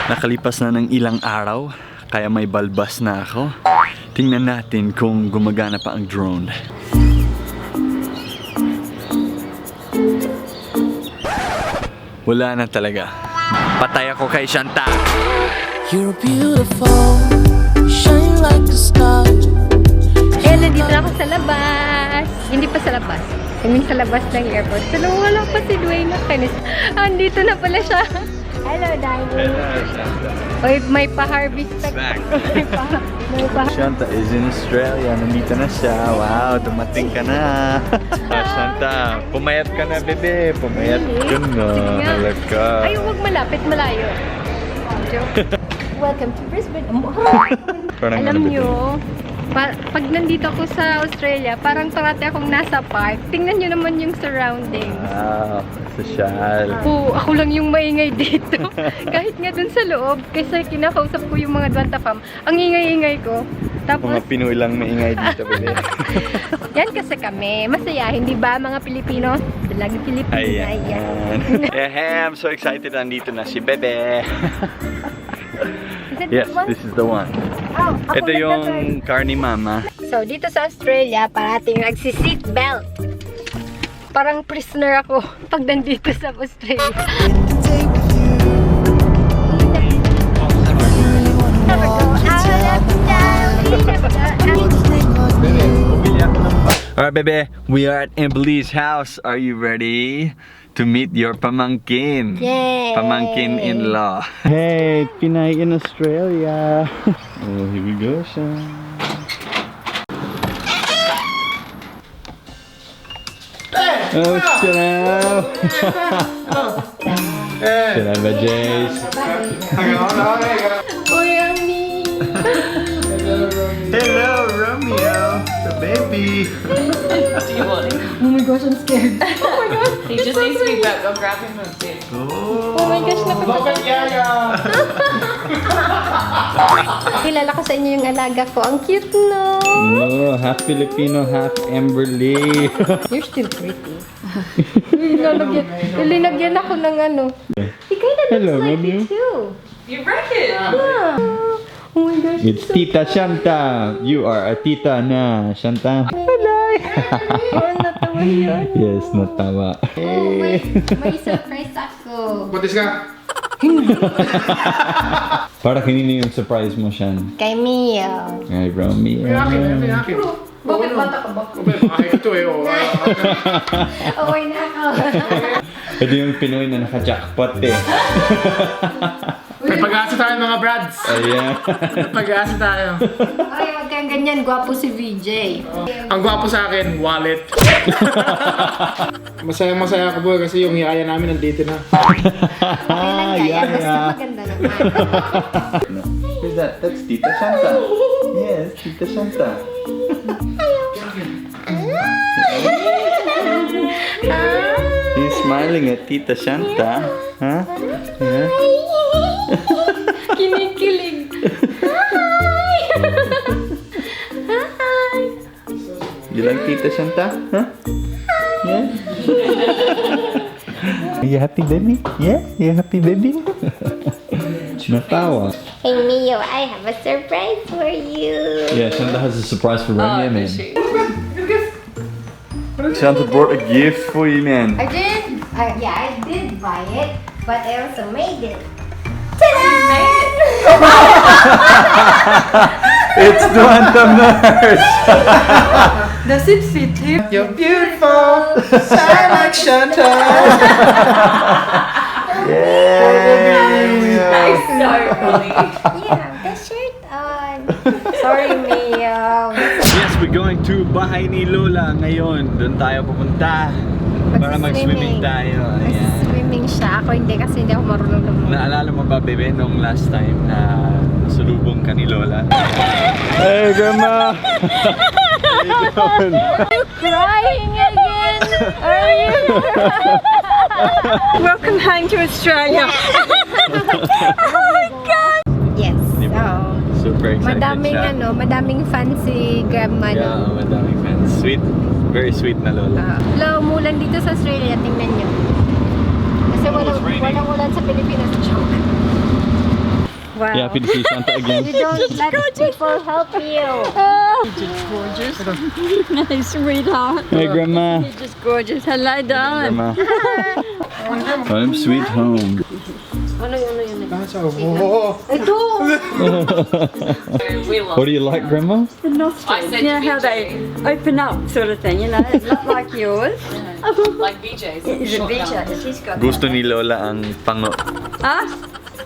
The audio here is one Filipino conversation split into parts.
Nakalipas na ng ilang araw, kaya may balbas na ako. Tingnan natin kung gumagana pa ang drone. Wala na talaga. Patay ako kay Shanta. You're beautiful, shine like a star. Eh, nandito na ako sa labas. Hindi pa sa labas. I mean, sa labas ng airport. Pero wala pa si Dwayne na kanis. Andito na pala siya. Hello, darling. Oy, may pa-harvest na. Back. May pa Shanta is in Australia. Nandito na siya. Wow, dumating ka na. Shanta, pumayat ka na, bebe. Pumayat ka na. Sige nga. Halaga. Ay, huwag malapit, malayo. Joke. Welcome to Brisbane. Parang Alam ano, bebe? nyo, pag nandito ako sa Australia, parang parati akong nasa park. Tingnan nyo naman yung surroundings. Wow, social. Oo, ako lang yung maingay dito. Kahit nga dun sa loob, kasi kinakausap ko yung mga Duanta fam, ang ingay-ingay ko. Tapos, Mga Pinoy lang maingay dito, bebe. yan kasi kami. Masayahin, di ba mga Pilipino? Lagi Pilipino. Ayan. I'm so excited. Nandito na si Bebe. Is it Yes, this one? this is the one. Oh, ako Ito yung car ni Mama. So, dito sa Australia, parating nagsi-seatbelt. Parang prisoner ako pag nandito sa Australia. Alright, Bebe, we are at Emily's house. Are you ready to meet your pamangkin? Yay! Pamangkin-in-law. Hey, Pinoy in Australia. Oh, here we go, Sean. Oh, Chanel! Chanel ba, Jace? Uy, Ami! Hello, Romeo! The baby! Oh my gosh, I'm scared. Oh my gosh! He just needs to be back. Go grab him from the Oh my gosh, nakapagod. Kilala ko sa inyo yung alaga ko. Ang cute, no? Oh, half Filipino, half Amberly. You're still pretty. Linagyan ako ng ano. He kind of Hello, looks like Romeo. you too. You break it. Yeah. Oh my gosh. It's Tita Shanta. You are a tita na, Shanta. Oh, natawa yun. Yes, natawa. Oh, may surprise ako. Buntis ka? Para kanino yung surprise mo, Shan? Kay Mio. Ay, Romeo. Pinaki. Bakit bata ka ba? Bakit ito eh. Okay na ako. Ito yung Pinoy na naka-jackpot eh. May pag-asa tayo mga brads. Ayan. May pag-asa tayo. Ay, wag kang ganyan. Gwapo si VJ. Ang gwapo sa akin, wallet. Masayang-masaya ako boy kasi yung yaya namin nandito na. Okay lang kaya. Basta maganda naman. Who's that? That's Tita Shanta. Yes, Tita Shanta. He's smiling at Tita Shanta. Huh? Yeah. Kinikilig. Hi! Hi! You like Tita Shanta? Huh? Yeah? Are you happy, baby? Yeah? You happy, baby? Natawa. Hey Mio, I have a surprise for you. Yeah, Shanta has a surprise for Romeo, man. She. Shanta brought a gift for you, man. I did? Yeah, I did buy it, but I also made it. Ta-da! It's Duanta Nurse! Does it fit him? You're beautiful. Shine like Shanta. That's so funny. Yeah, the shirt on. Sorry, Mio. Yes, we're going to bahay ni Lola ngayon. Doon tayo pupunta para mag-swimming tayo. Ayan. Swimming siya. Ako hindi kasi hindi ako marunong lumunod. Naalala mo ba, bebe, nung last time na sulubong ka ni Lola? Hey, Grandma! How you doing? Crying again? Are you? Welcome home to Australia. Oh my God! Yes. Oh. Super excited Madaming siya. madaming fancy grandma. Yeah, madaming fans. Sweet. Very sweet na Lola. Umulan dito sa Australia, tingnan nyo. Kasi Oh, it's raining. walang ulan sa Pilipinas. Joke. Wow. You happy to see Shanta again? You don't let people help you. Nice, sweetheart. Hey, Grandma. You're just gorgeous. Hello, darling. Grandma. Home sweet home. What do you like, Grandma? The nostrils. You know how they open up, sort of thing. You know, it's not like yours. Like BJ's. Is it BJ? She's got. Gusto ni Lola ang pango. Huh?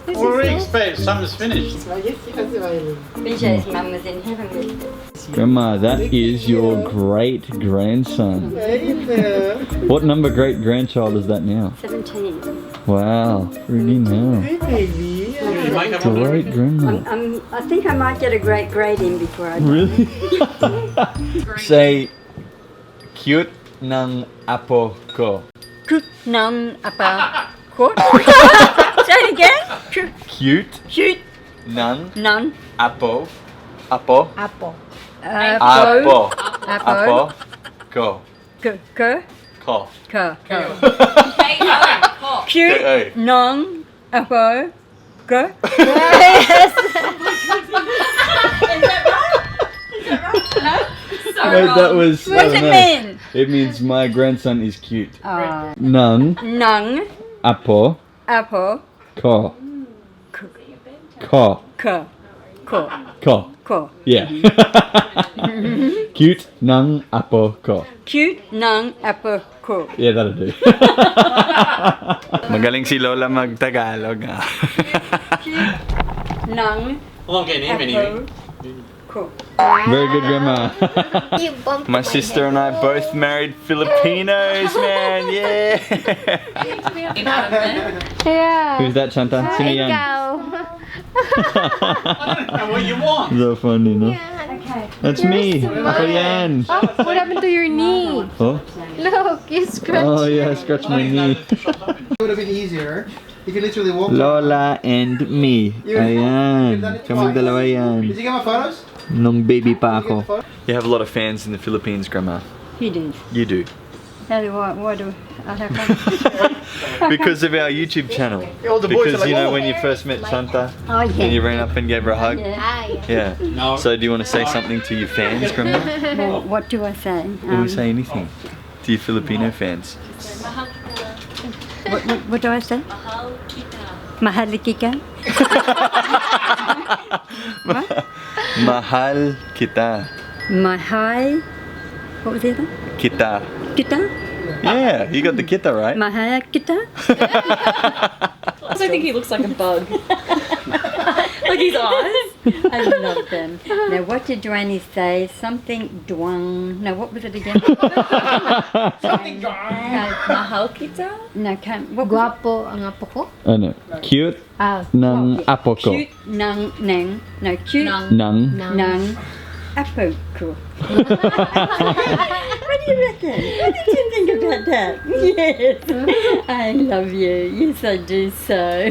We're space. Summer's finished. BJ's mum was in heaven with us. Grandma, that is your great grandson. What number great grandchild is that now? 17. Wow, freaking hell. Great grandma. I think I might get a great grade in before I die. Really? Say, cute ng apo ko. Cook nang apa court. Say it again. Cute Shoot ng nang apo Apple. apo Apo. ko Ko ko ko. ko. K-O. Cute nang apo ko. Wait, that was. What's it mean? It means my grandson is cute. Oh. Nang Nang apo apo ko ko ko ko ko ko. ko. Yeah. Cute nang apo ko. Cute nang apo ko. Yeah, that'll do. Magaling si Lola mag-Tagalog. Cute nang Hold on, getting him anyway. ko. Very good, Grandma. You bumped My sister and I both married Filipinos, man. Yeah. Yeah. Who's that, Shanta? Sino yan? Ikaw. And what you want? So funny, no? Okay. That's me. Ako yan. Oh, what happened to your knee? Oh? Look, you scratched. Oh, yeah, I scratched my knee. It would have been easier. You could literally walk. Lola and me. Ayan. Kaming dalawa yan. Did you get my photos? Nung baby pa Did you get the ako. photos? You have a lot of fans in the Philippines, Grandma. He did. You do. How do what do I have? Because of our YouTube channel. All the boys Because are like, you know "Oh." when you first met Shanta Oh and you yeah. ran up and gave her a hug? Yeah. Yeah. No. So do you want to say something to your fans, Grandma? Well, what do I say? Or say anything to your Filipino fans? What do I say? Mahal kita. Mahal kita. Mahal. What was the other? Kita. Kita. Yeah, you got the kita right. Mahal kita. I think he looks like a bug. Like his eyes. I love them. Now, what did Dwayne say? Something duang. No, what was it again? Mahal kita? No, can't. What was Guwapo ang apo ko. Ano? Cute Ah, ng apo ko. Cute nang nang. No, cute Nang. nang apo ko. What do you reckon? What did you think about that? Yes. I love you. Yes, I do so.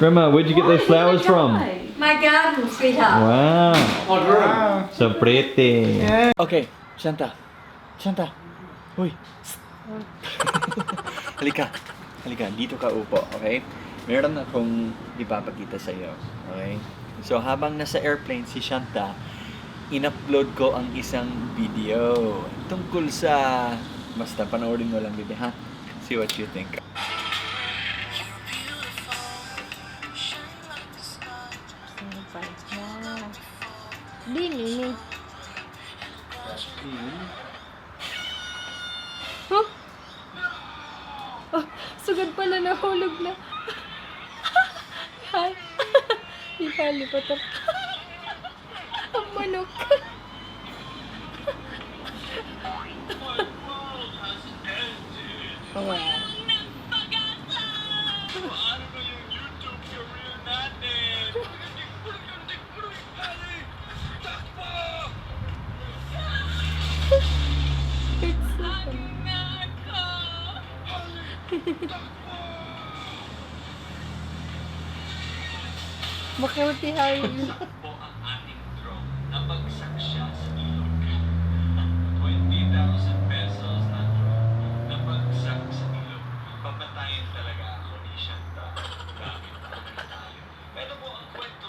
Grandma, where'd you get those flowers from? My garden, sweetheart. Wow. Oh, Drew. So pretty. Okay, Shanta. Shanta. Uy. Halika. Halika, dito ka upo, okay? Meron akong ipapakita sa iyo, okay? So habang nasa airplane si Shanta, in-upload ko ang isang video tungkol sa... Basta panoorin mo lang, baby, ha? See what you think. Dini. Oh, sugad pala nahulog na. Hi. Ipali pa to. Ang manok. Wow. Makiuti hayo. Nabagsak siya sa ilog. 20,000 pesos na drone. Nabagsak sa ilog. Papatayin talaga ako ni Shanta. Gamit ako tayo. Pero po ang kwento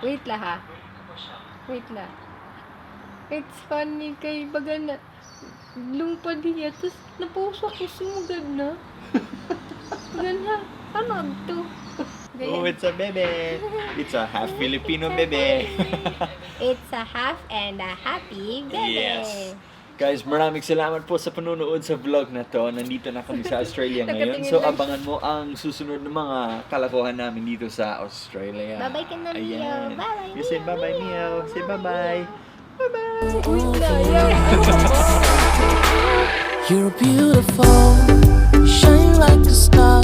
Wait la ha. Wait la. It's funny kay baga na lumpad niya. Tapos napuso ako sumugad na. Baga na. Ano to? Oh, it's a bebe. It's a half Filipino bebe. It's a half and a happy baby. Yes. Guys, maraming salamat po sa panunood sa vlog na to. Nandito na kami sa Australia ngayon. Nakatingin So, lang. abangan mo ang susunod na mga kalokohan namin dito sa Australia. Bye-bye ka na, Mio. Ayan. Bye-bye, You say bye-bye, Mio. Say bye-bye. Bye-bye. Wait la. Yan. You're beautiful, shine like a star.